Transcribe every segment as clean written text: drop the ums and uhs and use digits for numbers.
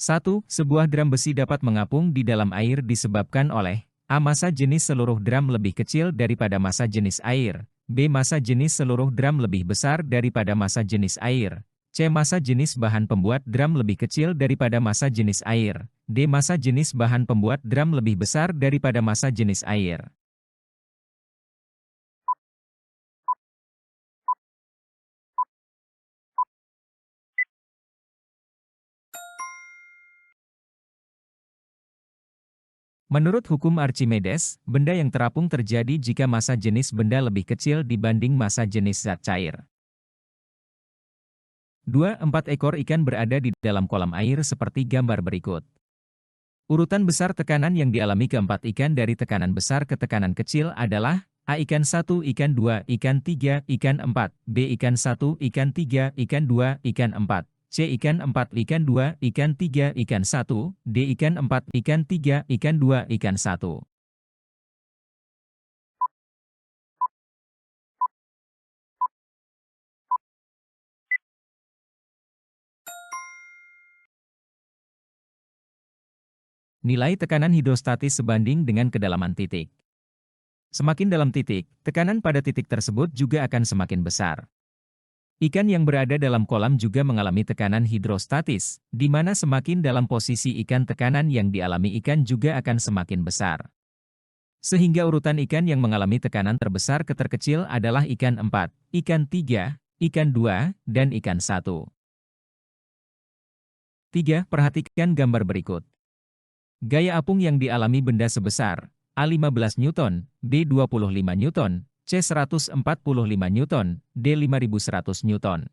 1. Sebuah drum besi dapat mengapung di dalam air disebabkan oleh A. Massa jenis seluruh drum lebih kecil daripada massa jenis air. B. Massa jenis seluruh drum lebih besar daripada massa jenis air. C. Massa jenis bahan pembuat drum lebih kecil daripada massa jenis air. D. Massa jenis bahan pembuat drum lebih besar daripada massa jenis air. Menurut hukum Archimedes, benda yang terapung terjadi jika massa jenis benda lebih kecil dibanding massa jenis zat cair. 2. 4 ekor ikan berada di dalam kolam air seperti gambar berikut. Urutan besar tekanan yang dialami keempat ikan dari tekanan besar ke tekanan kecil adalah A. Ikan 1, ikan 2, ikan 3, ikan 4, B. Ikan 1, ikan 3, ikan 2, ikan 4, C. Ikan 4, ikan 2, ikan 3, ikan 1, D. Ikan 4, ikan 3, ikan 2, ikan 1. Nilai tekanan hidrostatis sebanding dengan kedalaman titik. Semakin dalam titik, tekanan pada titik tersebut juga akan semakin besar. Ikan yang berada dalam kolam juga mengalami tekanan hidrostatis, di mana semakin dalam posisi ikan tekanan yang dialami ikan juga akan semakin besar. Sehingga urutan ikan yang mengalami tekanan terbesar ke terkecil adalah ikan 4, ikan 3, ikan 2, dan ikan 1. 3. Perhatikan gambar berikut. Gaya apung yang dialami benda sebesar A. 15 Newton, B. 25 Newton, C. 145 Newton, D. 5100 Newton.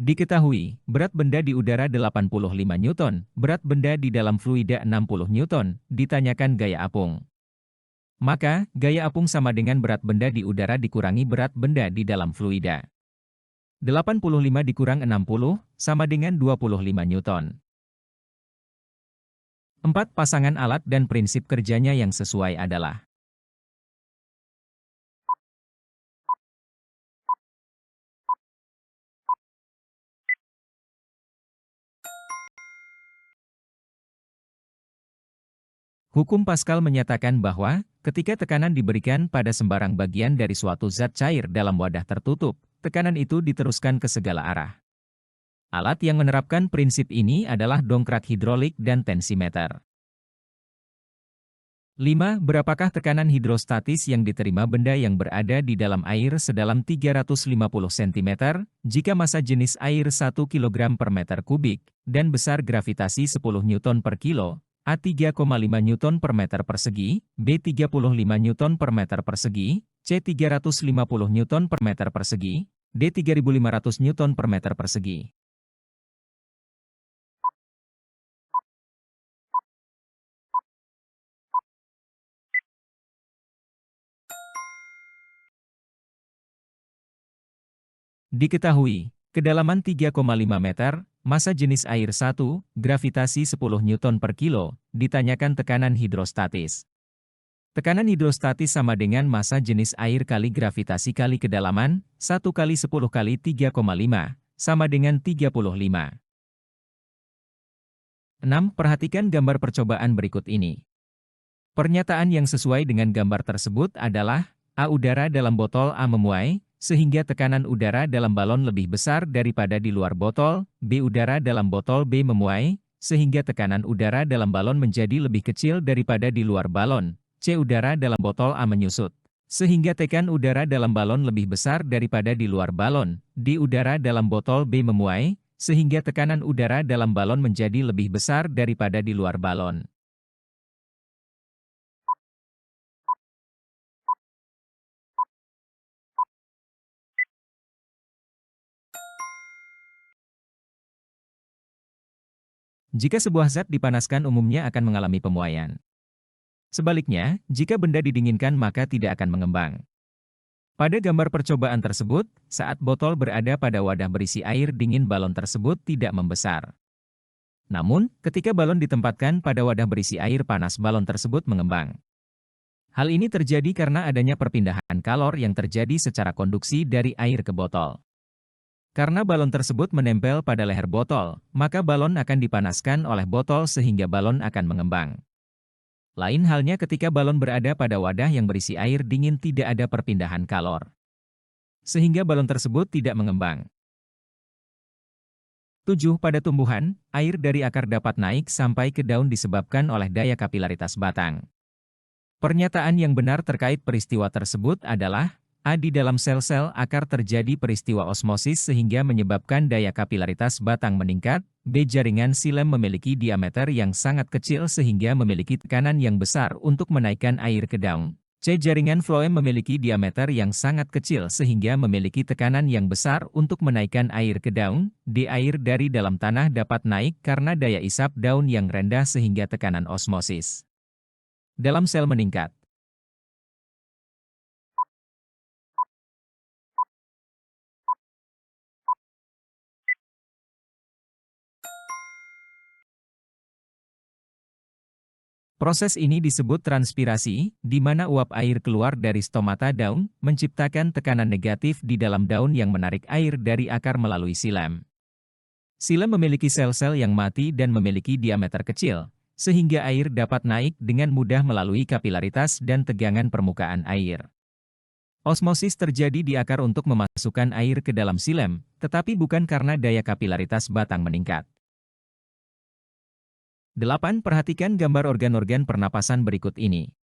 Diketahui, berat benda di udara 85 Newton, berat benda di dalam fluida 60 Newton, ditanyakan gaya apung. Maka, gaya apung sama dengan berat benda di udara dikurangi berat benda di dalam fluida. 85 dikurang 60, sama dengan 25 Newton. 4. Pasangan alat dan prinsip kerjanya yang sesuai adalah Hukum Pascal menyatakan bahwa, ketika tekanan diberikan pada sembarang bagian dari suatu zat cair dalam wadah tertutup, tekanan itu diteruskan ke segala arah. Alat yang menerapkan prinsip ini adalah dongkrak hidrolik dan tensimeter. 5. Berapakah tekanan hidrostatis yang diterima benda yang berada di dalam air sedalam 350 cm, jika massa jenis air 1 kg per meter kubik, dan besar gravitasi 10 Newton per kilo, A. 3,5 Newton per meter persegi, B. 35 Newton per meter persegi, C. 350 Newton per meter persegi, D. 3.500 Newton per meter persegi. Diketahui, kedalaman 3,5 meter, massa jenis air 1, gravitasi 10 Newton per kilo, ditanyakan tekanan hidrostatis. Tekanan hidrostatis sama dengan massa jenis air kali gravitasi kali kedalaman, 1 kali 10 kali 3,5, sama dengan 35. 6. Perhatikan gambar percobaan berikut ini. Pernyataan yang sesuai dengan gambar tersebut adalah, A. Udara dalam botol A memuai, sehingga tekanan udara dalam balon lebih besar daripada di luar botol, B. Udara dalam botol B memuai, sehingga tekanan udara dalam balon menjadi lebih kecil daripada di luar balon, C. Udara dalam botol A menyusut, sehingga tekanan udara dalam balon lebih besar daripada di luar balon, D. Udara dalam botol B memuai, sehingga tekanan udara dalam balon menjadi lebih besar daripada di luar balon. Jika sebuah zat dipanaskan umumnya akan mengalami pemuaian. Sebaliknya, jika benda didinginkan maka tidak akan mengembang. Pada gambar percobaan tersebut, saat botol berada pada wadah berisi air dingin balon tersebut tidak membesar. Namun, ketika balon ditempatkan pada wadah berisi air panas, balon tersebut mengembang. Hal ini terjadi karena adanya perpindahan kalor yang terjadi secara konduksi dari air ke botol. Karena balon tersebut menempel pada leher botol, maka balon akan dipanaskan oleh botol sehingga balon akan mengembang. Lain halnya ketika balon berada pada wadah yang berisi air dingin, tidak ada perpindahan kalor, sehingga balon tersebut tidak mengembang. 7. Pada tumbuhan, air dari akar dapat naik sampai ke daun disebabkan oleh daya kapilaritas batang. Pernyataan yang benar terkait peristiwa tersebut adalah A. Di dalam sel-sel akar terjadi peristiwa osmosis sehingga menyebabkan daya kapilaritas batang meningkat. B. Jaringan silem memiliki diameter yang sangat kecil sehingga memiliki tekanan yang besar untuk menaikkan air ke daun. C. Jaringan floem memiliki diameter yang sangat kecil sehingga memiliki tekanan yang besar untuk menaikkan air ke daun. D. Air dari dalam tanah dapat naik karena daya isap daun yang rendah sehingga tekanan osmosis dalam sel meningkat. Proses ini disebut transpirasi, di mana uap air keluar dari stomata daun, menciptakan tekanan negatif di dalam daun yang menarik air dari akar melalui silem. Silem memiliki sel-sel yang mati dan memiliki diameter kecil, sehingga air dapat naik dengan mudah melalui kapilaritas dan tegangan permukaan air. Osmosis terjadi di akar untuk memasukkan air ke dalam silem, tetapi bukan karena daya kapilaritas batang meningkat. 8. Perhatikan gambar organ-organ pernapasan berikut ini.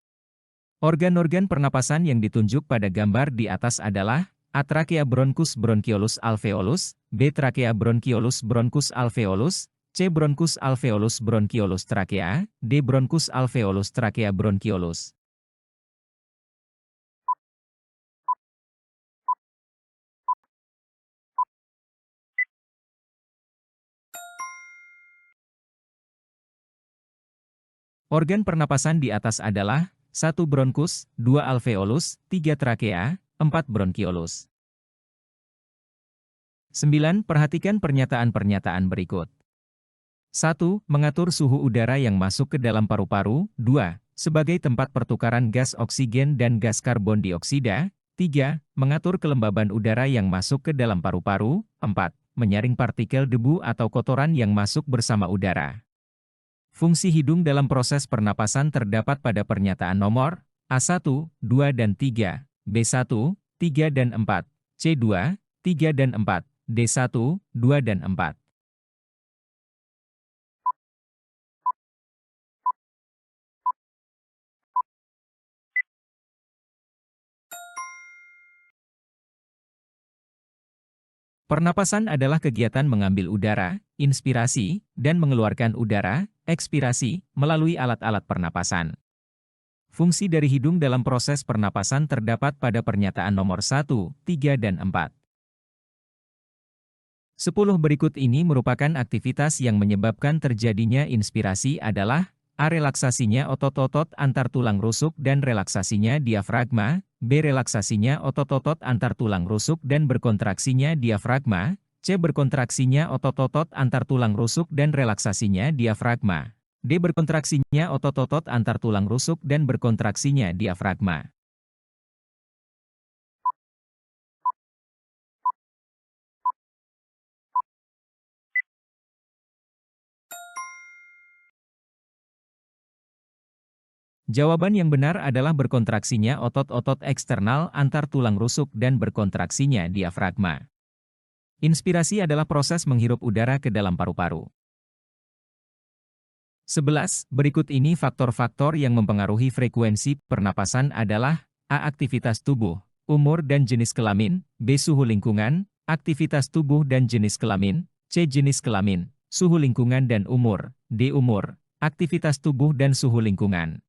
Organ-organ pernapasan yang ditunjuk pada gambar di atas adalah A. Trachea bronchus bronchiolus alveolus, B. Trachea bronchiolus bronchus alveolus, C. Bronchus alveolus bronchiolus trachea, D. Bronchus alveolus trachea bronchiolus. Organ pernapasan di atas adalah 1. Bronkus, 2. Alveolus, 3. Trakea, 4. Bronkiolus. 9. Perhatikan pernyataan-pernyataan berikut. 1. Mengatur suhu udara yang masuk ke dalam paru-paru. 2. Sebagai tempat pertukaran gas oksigen dan gas karbon dioksida. 3. Mengatur kelembaban udara yang masuk ke dalam paru-paru. 4. Menyaring partikel debu atau kotoran yang masuk bersama udara. Fungsi hidung dalam proses pernapasan terdapat pada pernyataan nomor A1, 2 dan 3, B1, 3 dan 4, C2, 3 dan 4, D1, 2 dan 4. Pernapasan adalah kegiatan mengambil udara, inspirasi, dan mengeluarkan udara, ekspirasi, melalui alat-alat pernapasan. Fungsi dari hidung dalam proses pernapasan terdapat pada pernyataan nomor 1, 3 dan 4. 10 berikut ini merupakan aktivitas yang menyebabkan terjadinya inspirasi adalah A. Relaksasinya otot-otot antar tulang rusuk dan relaksasinya diafragma, B. Relaksasinya otot-otot antar tulang rusuk dan berkontraksinya diafragma, C. Berkontraksinya otot-otot antar tulang rusuk dan relaksasinya diafragma, D. Berkontraksinya otot-otot antar tulang rusuk dan berkontraksinya diafragma. Jawaban yang benar adalah berkontraksinya otot-otot eksternal antar tulang rusuk dan berkontraksinya diafragma. Inspirasi adalah proses menghirup udara ke dalam paru-paru. 11. Berikut ini faktor-faktor yang mempengaruhi frekuensi pernapasan adalah A. Aktivitas tubuh, umur dan jenis kelamin, B. Suhu lingkungan, aktivitas tubuh dan jenis kelamin, C. Jenis kelamin, suhu lingkungan dan umur, D. Umur, aktivitas tubuh dan suhu lingkungan.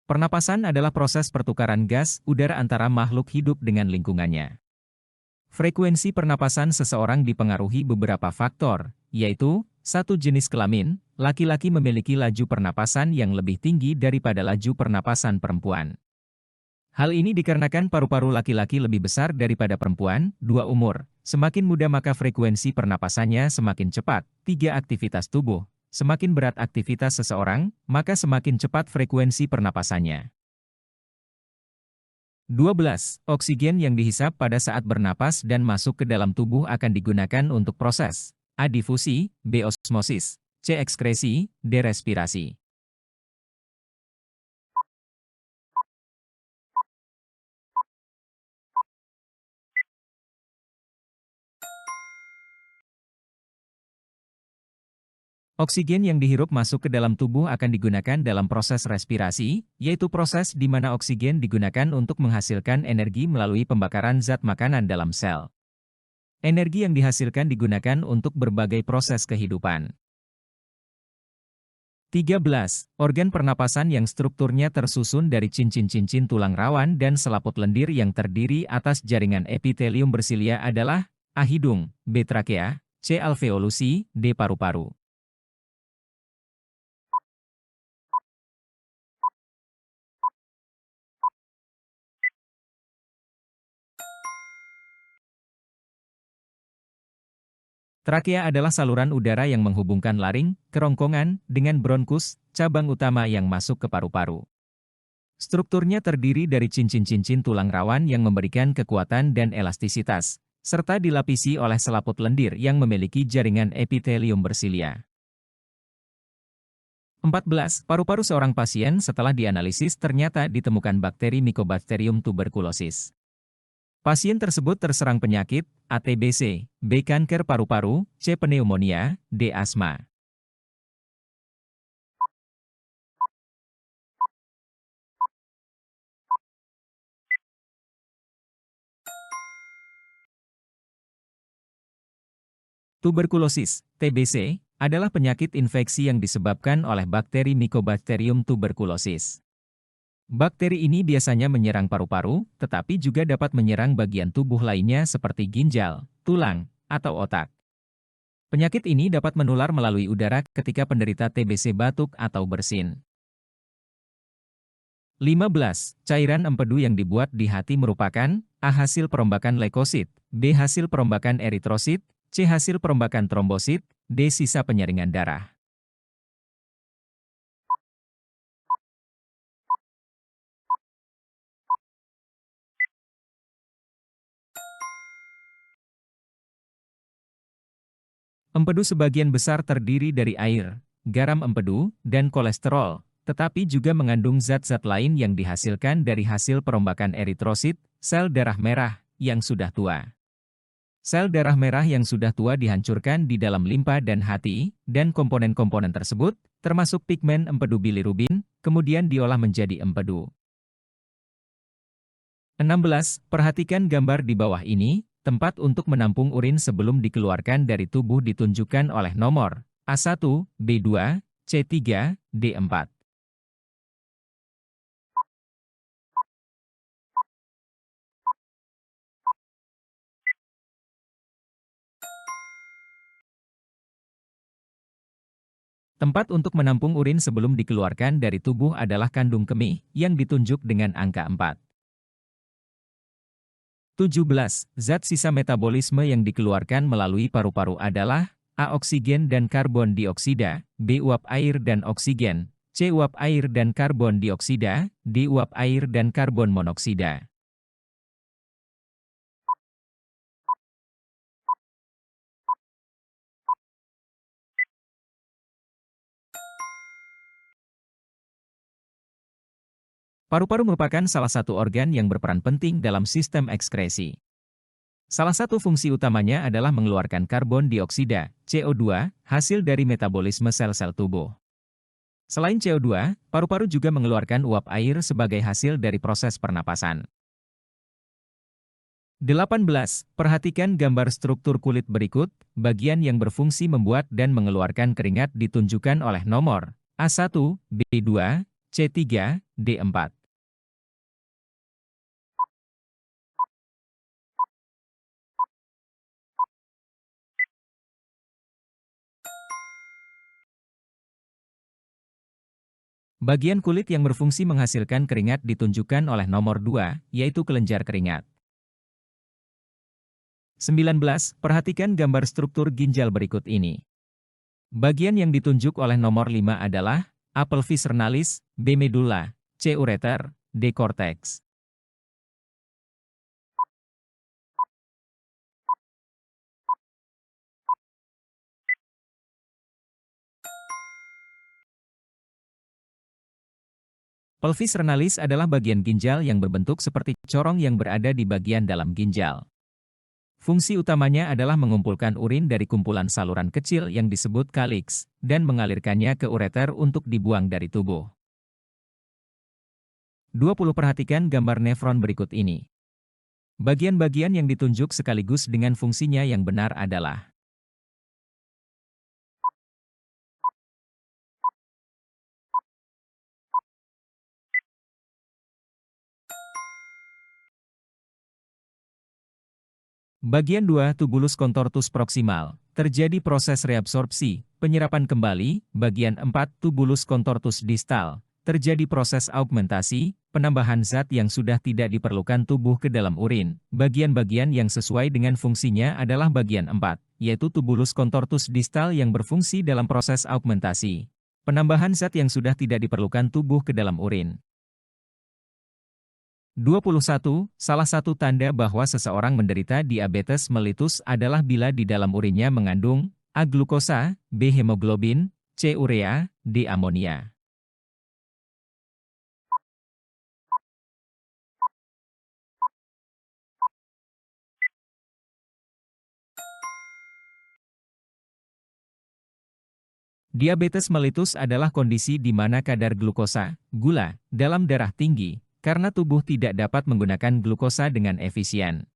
Pernapasan adalah proses pertukaran gas udara antara makhluk hidup dengan lingkungannya. Frekuensi pernapasan seseorang dipengaruhi beberapa faktor, yaitu Satu jenis kelamin, laki-laki memiliki laju pernapasan yang lebih tinggi daripada laju pernapasan perempuan. Hal ini dikarenakan paru-paru laki-laki lebih besar daripada perempuan. Dua, umur. Semakin muda maka frekuensi pernapasannya semakin cepat. Tiga, aktivitas tubuh. Semakin berat aktivitas seseorang, maka semakin cepat frekuensi pernapasannya. 12. Oksigen yang dihisap pada saat bernapas dan masuk ke dalam tubuh akan digunakan untuk proses A. Difusi, B. Osmosis, C. Ekskresi, D. Respirasi. Oksigen yang dihirup masuk ke dalam tubuh akan digunakan dalam proses respirasi, yaitu proses di mana oksigen digunakan untuk menghasilkan energi melalui pembakaran zat makanan dalam sel. Energi yang dihasilkan digunakan untuk berbagai proses kehidupan. 13. Organ pernapasan yang strukturnya tersusun dari cincin-cincin tulang rawan dan selaput lendir yang terdiri atas jaringan epitelium bersilia adalah A. Hidung, B. Trakea, C. Alveolusi, D. Paru-paru. Trakea adalah saluran udara yang menghubungkan laring, kerongkongan, dengan bronkus, cabang utama yang masuk ke paru-paru. Strukturnya terdiri dari cincin-cincin tulang rawan yang memberikan kekuatan dan elastisitas, serta dilapisi oleh selaput lendir yang memiliki jaringan epitelium bersilia. 14. Paru-paru seorang pasien setelah dianalisis ternyata ditemukan bakteri Mycobacterium tuberculosis. Pasien tersebut terserang penyakit A. TBC, B. Kanker paru-paru, C. Pneumonia, D. Asma. Tuberkulosis, TBC, adalah penyakit infeksi yang disebabkan oleh bakteri Mycobacterium tuberculosis. Bakteri ini biasanya menyerang paru-paru, tetapi juga dapat menyerang bagian tubuh lainnya seperti ginjal, tulang, atau otak. Penyakit ini dapat menular melalui udara ketika penderita TBC batuk atau bersin. 15. Cairan empedu yang dibuat di hati merupakan A. Hasil perombakan leukosit, B. Hasil perombakan eritrosit, C. Hasil perombakan trombosit, D. Sisa penyaringan darah. Empedu sebagian besar terdiri dari air, garam empedu, dan kolesterol, tetapi juga mengandung zat-zat lain yang dihasilkan dari hasil perombakan eritrosit, sel darah merah, yang sudah tua. Sel darah merah yang sudah tua dihancurkan di dalam limpa dan hati, dan komponen-komponen tersebut, termasuk pigmen empedu bilirubin, kemudian diolah menjadi empedu. 16. Perhatikan gambar di bawah ini, tempat untuk menampung urin sebelum dikeluarkan dari tubuh ditunjukkan oleh nomor A1, B2, C3, D4. Tempat untuk menampung urin sebelum dikeluarkan dari tubuh adalah kandung kemih, yang ditunjuk dengan angka 4. 17. Zat sisa metabolisme yang dikeluarkan melalui paru-paru adalah A. Oksigen dan karbon dioksida, B. Uap air dan oksigen, C. Uap air dan karbon dioksida, D. Uap air dan karbon monoksida. Paru-paru merupakan salah satu organ yang berperan penting dalam sistem ekskresi. Salah satu fungsi utamanya adalah mengeluarkan karbon dioksida, CO2, hasil dari metabolisme sel-sel tubuh. Selain CO2, paru-paru juga mengeluarkan uap air sebagai hasil dari proses pernapasan. 18. Perhatikan gambar struktur kulit berikut, bagian yang berfungsi membuat dan mengeluarkan keringat ditunjukkan oleh nomor A1, B2, C3, D4. Bagian kulit yang berfungsi menghasilkan keringat ditunjukkan oleh nomor 2, yaitu kelenjar keringat. 19. Perhatikan gambar struktur ginjal berikut ini. Bagian yang ditunjuk oleh nomor 5 adalah A. pelvis renalis, B. medulla, C. ureter, D. cortex. Pelvis renalis adalah bagian ginjal yang berbentuk seperti corong yang berada di bagian dalam ginjal. Fungsi utamanya adalah mengumpulkan urin dari kumpulan saluran kecil yang disebut kaliks, dan mengalirkannya ke ureter untuk dibuang dari tubuh. 20. Perhatikan gambar nefron berikut ini. Bagian-bagian yang ditunjuk sekaligus dengan fungsinya yang benar adalah bagian 2 tubulus contortus proximal, terjadi proses reabsorpsi, penyerapan kembali, bagian 4 tubulus contortus distal, terjadi proses augmentasi, penambahan zat yang sudah tidak diperlukan tubuh ke dalam urin. Bagian-bagian yang sesuai dengan fungsinya adalah bagian 4, yaitu tubulus contortus distal yang berfungsi dalam proses augmentasi, penambahan zat yang sudah tidak diperlukan tubuh ke dalam urin. 21. Salah satu tanda bahwa seseorang menderita diabetes mellitus adalah bila di dalam urinnya mengandung A. glukosa, B. hemoglobin, C. urea, D. amonia. Diabetes mellitus adalah kondisi di mana kadar glukosa, gula, dalam darah tinggi, karena tubuh tidak dapat menggunakan glukosa dengan efisien.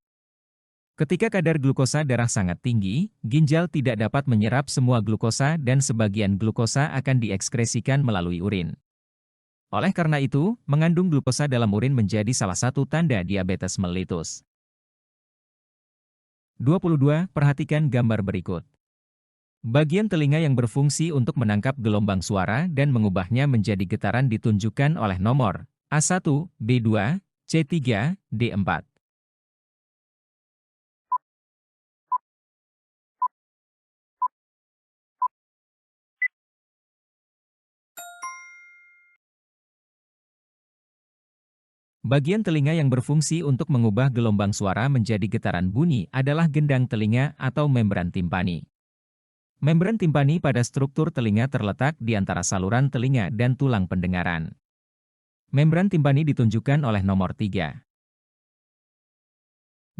Ketika kadar glukosa darah sangat tinggi, ginjal tidak dapat menyerap semua glukosa dan sebagian glukosa akan diekskresikan melalui urin. Oleh karena itu, mengandung glukosa dalam urin menjadi salah satu tanda diabetes mellitus. 22. Perhatikan gambar berikut. Bagian telinga yang berfungsi untuk menangkap gelombang suara dan mengubahnya menjadi getaran ditunjukkan oleh nomor A1, B2, C3, D4. Bagian telinga yang berfungsi untuk mengubah gelombang suara menjadi getaran bunyi adalah gendang telinga atau membran timpani. Membran timpani pada struktur telinga terletak di antara saluran telinga dan tulang pendengaran. Membran timpani ditunjukkan oleh nomor 3.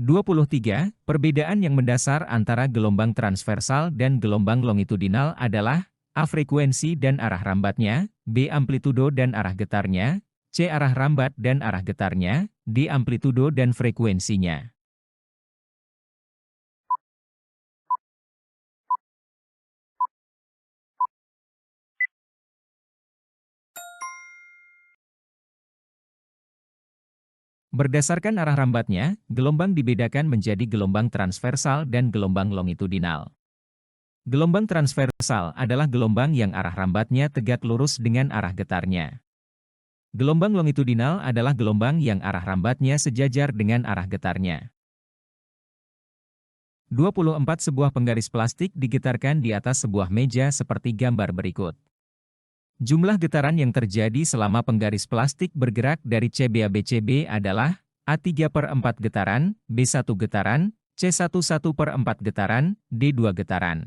23. Perbedaan yang mendasar antara gelombang transversal dan gelombang longitudinal adalah A. frekuensi dan arah rambatnya, B. amplitudo dan arah getarnya, C. arah rambat dan arah getarnya, D. amplitudo dan frekuensinya. Berdasarkan arah rambatnya, gelombang dibedakan menjadi gelombang transversal dan gelombang longitudinal. Gelombang transversal adalah gelombang yang arah rambatnya tegak lurus dengan arah getarnya. Gelombang longitudinal adalah gelombang yang arah rambatnya sejajar dengan arah getarnya. 24. Sebuah penggaris plastik digetarkan di atas sebuah meja seperti gambar berikut. Jumlah getaran yang terjadi selama penggaris plastik bergerak dari CB ABCB adalah A3/4 getaran, B1 getaran, C1 1/4 getaran, D2 getaran.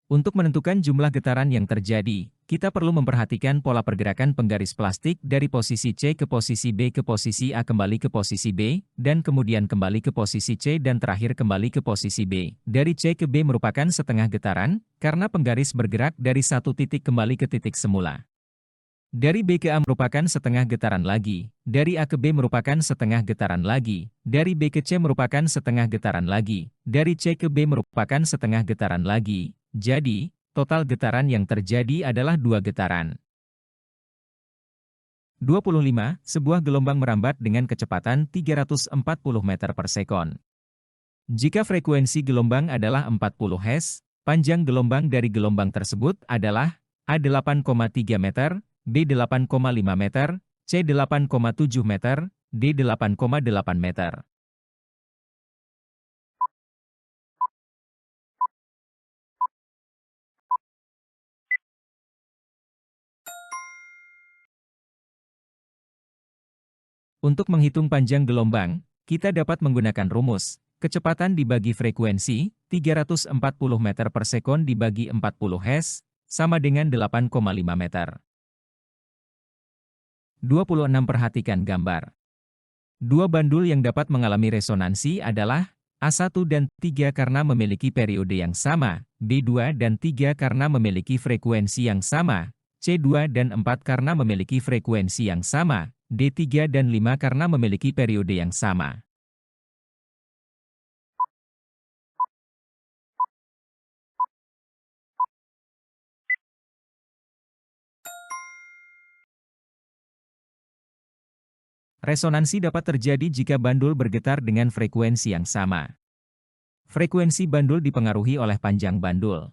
Untuk menentukan jumlah getaran yang terjadi, kita perlu memperhatikan pola pergerakan penggaris plastik dari posisi C ke posisi B ke posisi A kembali ke posisi B, dan kemudian kembali ke posisi C dan terakhir kembali ke posisi B. Dari C ke B merupakan setengah getaran, karena penggaris bergerak dari satu titik kembali ke titik semula. Dari B ke A merupakan setengah getaran lagi, dari A ke B merupakan setengah getaran lagi, dari B ke C merupakan setengah getaran lagi, dari C ke B merupakan setengah getaran lagi. Jadi, total getaran yang terjadi adalah 2 getaran. 25. Sebuah gelombang merambat dengan kecepatan 340 meter per sekon. Jika frekuensi gelombang adalah 40 Hz, panjang gelombang dari gelombang tersebut adalah A8,3 meter, B8,5 meter, C8,7 meter, D8,8 meter. Untuk menghitung panjang gelombang, kita dapat menggunakan rumus. Kecepatan dibagi frekuensi, 340 meter per sekon dibagi 40 Hz, sama dengan 8,5 meter. 26. Perhatikan gambar. Dua bandul yang dapat mengalami resonansi adalah A1 dan 3 karena memiliki periode yang sama, B2 dan 3 karena memiliki frekuensi yang sama, C2 dan 4 karena memiliki frekuensi yang sama, D3 dan 5 karena memiliki periode yang sama. Resonansi dapat terjadi jika bandul bergetar dengan frekuensi yang sama. Frekuensi bandul dipengaruhi oleh panjang bandul.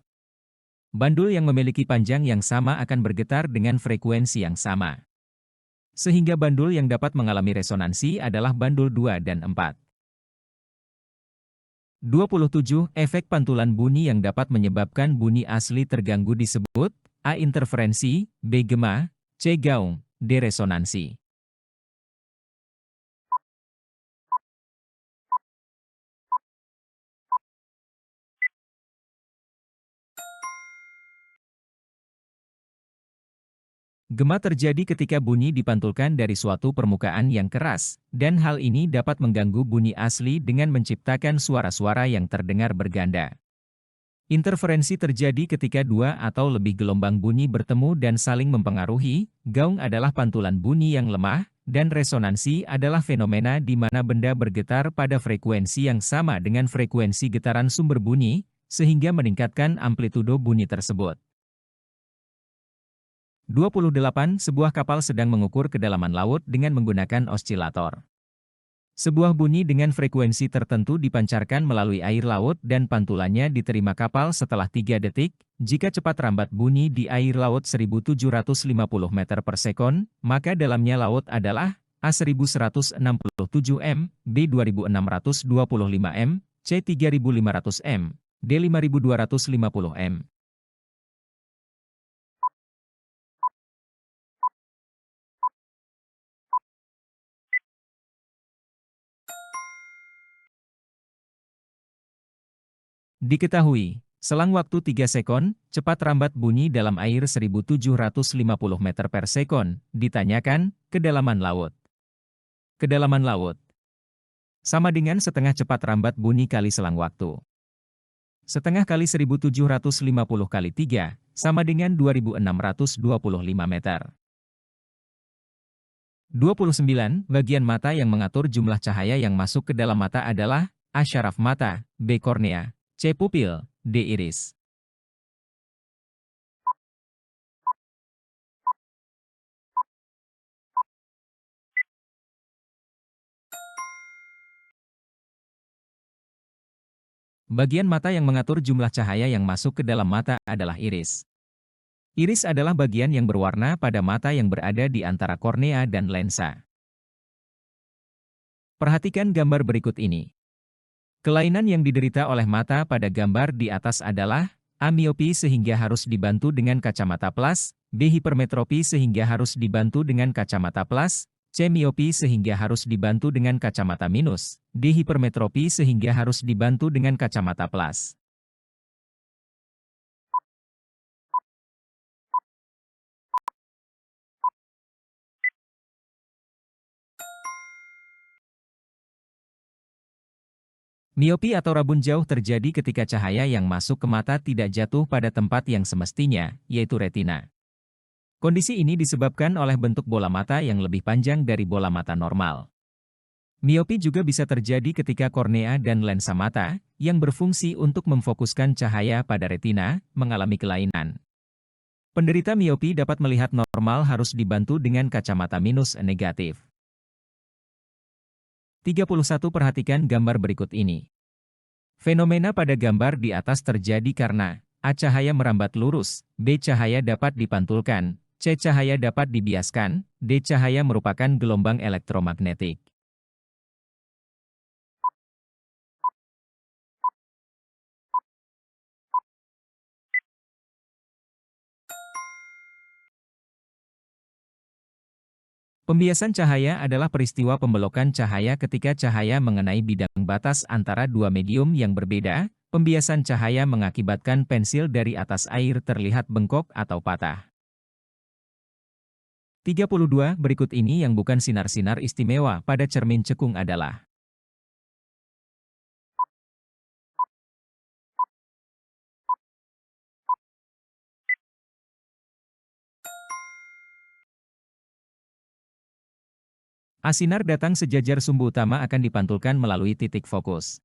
Bandul yang memiliki panjang yang sama akan bergetar dengan frekuensi yang sama. Sehingga bandul yang dapat mengalami resonansi adalah bandul 2 dan 4. 27. Efek pantulan bunyi yang dapat menyebabkan bunyi asli terganggu disebut A. Interferensi, B. Gema, C. Gaung, D. Resonansi. Gema terjadi ketika bunyi dipantulkan dari suatu permukaan yang keras, dan hal ini dapat mengganggu bunyi asli dengan menciptakan suara-suara yang terdengar berganda. Interferensi terjadi ketika dua atau lebih gelombang bunyi bertemu dan saling mempengaruhi. Gaung adalah pantulan bunyi yang lemah, dan resonansi adalah fenomena di mana benda bergetar pada frekuensi yang sama dengan frekuensi getaran sumber bunyi, sehingga meningkatkan amplitudo bunyi tersebut. 28. Sebuah kapal sedang mengukur kedalaman laut dengan menggunakan osilator. Sebuah bunyi dengan frekuensi tertentu dipancarkan melalui air laut dan pantulannya diterima kapal setelah 3 detik. Jika cepat rambat bunyi di air laut 1750 meter per sekon, maka dalamnya laut adalah A1167 m, B2625 m, C3500 m, D5250 m. Diketahui, selang waktu 3 sekon, cepat rambat bunyi dalam air 1750 meter per sekon, ditanyakan, kedalaman laut. Kedalaman laut sama dengan setengah cepat rambat bunyi kali selang waktu. Setengah kali 1750 kali 3, sama dengan 2625 meter. 29. Bagian mata yang mengatur jumlah cahaya yang masuk ke dalam mata adalah A. Syaraf mata, B. Kornea, C. Pupil, D. Iris. Bagian mata yang mengatur jumlah cahaya yang masuk ke dalam mata adalah iris. Iris adalah bagian yang berwarna pada mata yang berada di antara kornea dan lensa. Perhatikan gambar berikut ini. Kelainan yang diderita oleh mata pada gambar di atas adalah A. Miopi sehingga harus dibantu dengan kacamata plus, B. Hipermetropi sehingga harus dibantu dengan kacamata plus, C. Miopi sehingga harus dibantu dengan kacamata minus, D. Hipermetropi sehingga harus dibantu dengan kacamata plus. Miopi atau rabun jauh terjadi ketika cahaya yang masuk ke mata tidak jatuh pada tempat yang semestinya, yaitu retina. Kondisi ini disebabkan oleh bentuk bola mata yang lebih panjang dari bola mata normal. Miopi juga bisa terjadi ketika kornea dan lensa mata, yang berfungsi untuk memfokuskan cahaya pada retina, mengalami kelainan. Penderita miopi dapat melihat normal harus dibantu dengan kacamata minus negatif. 31. Perhatikan gambar berikut ini. Fenomena pada gambar di atas terjadi karena A. Cahaya merambat lurus, B. Cahaya dapat dipantulkan, C. Cahaya dapat dibiaskan, D. Cahaya merupakan gelombang elektromagnetik. Pembiasan cahaya adalah peristiwa pembelokan cahaya ketika cahaya mengenai bidang batas antara dua medium yang berbeda. Pembiasan cahaya mengakibatkan pensil dari atas air terlihat bengkok atau patah. 32. Berikut ini yang bukan sinar-sinar istimewa pada cermin cekung adalah A. Sinar datang sejajar sumbu utama akan dipantulkan melalui titik fokus.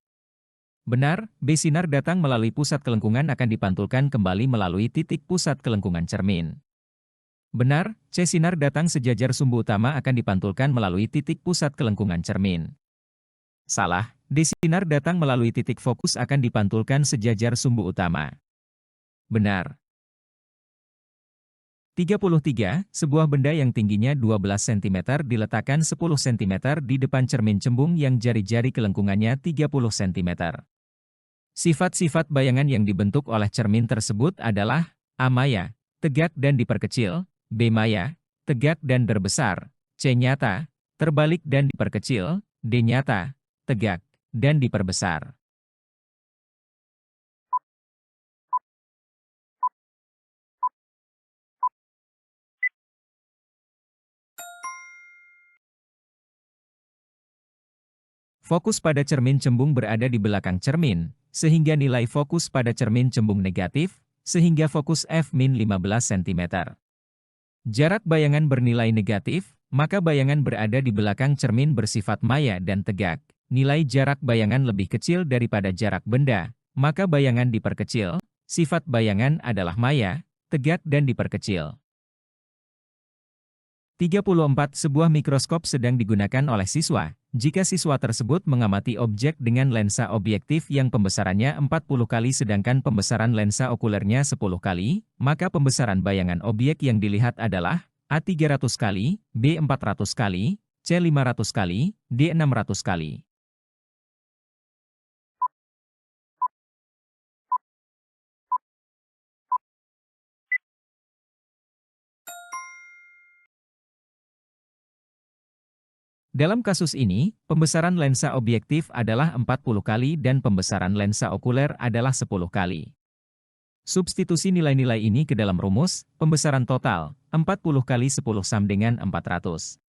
Benar. B. Sinar datang melalui pusat kelengkungan akan dipantulkan kembali melalui titik pusat kelengkungan cermin. Benar. C. Sinar datang sejajar sumbu utama akan dipantulkan melalui titik pusat kelengkungan cermin. Salah. D. Sinar datang melalui titik fokus akan dipantulkan sejajar sumbu utama. Benar. 33. Sebuah benda yang tingginya 12 cm diletakkan 10 cm di depan cermin cembung yang jari-jari kelengkungannya 30 cm. Sifat-sifat bayangan yang dibentuk oleh cermin tersebut adalah A. Maya, tegak dan diperkecil, B. Maya, tegak dan berbesar, C. Nyata, terbalik dan diperkecil, D. Nyata, tegak, dan diperbesar. Fokus pada cermin cembung berada di belakang cermin, sehingga nilai fokus pada cermin cembung negatif, sehingga fokus f-15 cm. Jarak bayangan bernilai negatif, maka bayangan berada di belakang cermin bersifat maya dan tegak. Nilai jarak bayangan lebih kecil daripada jarak benda, maka bayangan diperkecil. Sifat bayangan adalah maya, tegak dan diperkecil. 34. Sebuah mikroskop sedang digunakan oleh siswa. Jika siswa tersebut mengamati objek dengan lensa objektif yang pembesarannya 40 kali sedangkan pembesaran lensa okulernya 10 kali, maka pembesaran bayangan objek yang dilihat adalah A. 300 kali, B. 400 kali, C. 500 kali, D. 600 kali. Dalam kasus ini, pembesaran lensa objektif adalah 40 kali dan pembesaran lensa okuler adalah 10 kali. Substitusi nilai-nilai ini ke dalam rumus, pembesaran total, 40 kali 10 sama dengan 400.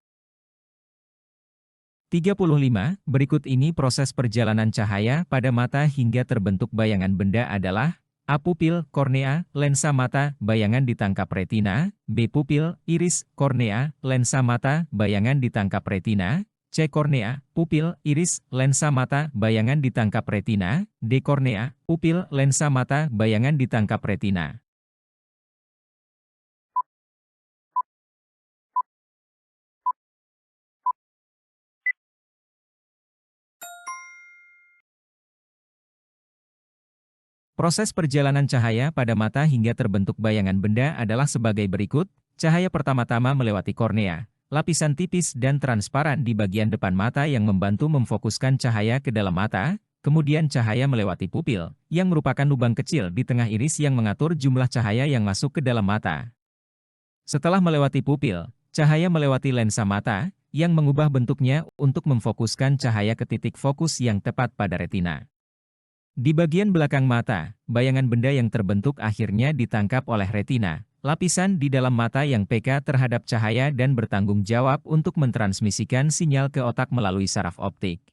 35. Berikut ini proses perjalanan cahaya pada mata hingga terbentuk bayangan benda adalah A. Pupil, kornea, lensa mata, bayangan ditangkap retina, B. Pupil, iris, kornea, lensa mata, bayangan ditangkap retina, C. Kornea, pupil, iris, lensa mata, bayangan ditangkap retina, D. Kornea, pupil, lensa mata, bayangan ditangkap retina. Proses perjalanan cahaya pada mata hingga terbentuk bayangan benda adalah sebagai berikut. Cahaya pertama-tama melewati kornea, lapisan tipis dan transparan di bagian depan mata yang membantu memfokuskan cahaya ke dalam mata. Kemudian cahaya melewati pupil, yang merupakan lubang kecil di tengah iris yang mengatur jumlah cahaya yang masuk ke dalam mata. Setelah melewati pupil, cahaya melewati lensa mata, yang mengubah bentuknya untuk memfokuskan cahaya ke titik fokus yang tepat pada retina. Di bagian belakang mata, bayangan benda yang terbentuk akhirnya ditangkap oleh retina, lapisan di dalam mata yang peka terhadap cahaya dan bertanggung jawab untuk mentransmisikan sinyal ke otak melalui saraf optik.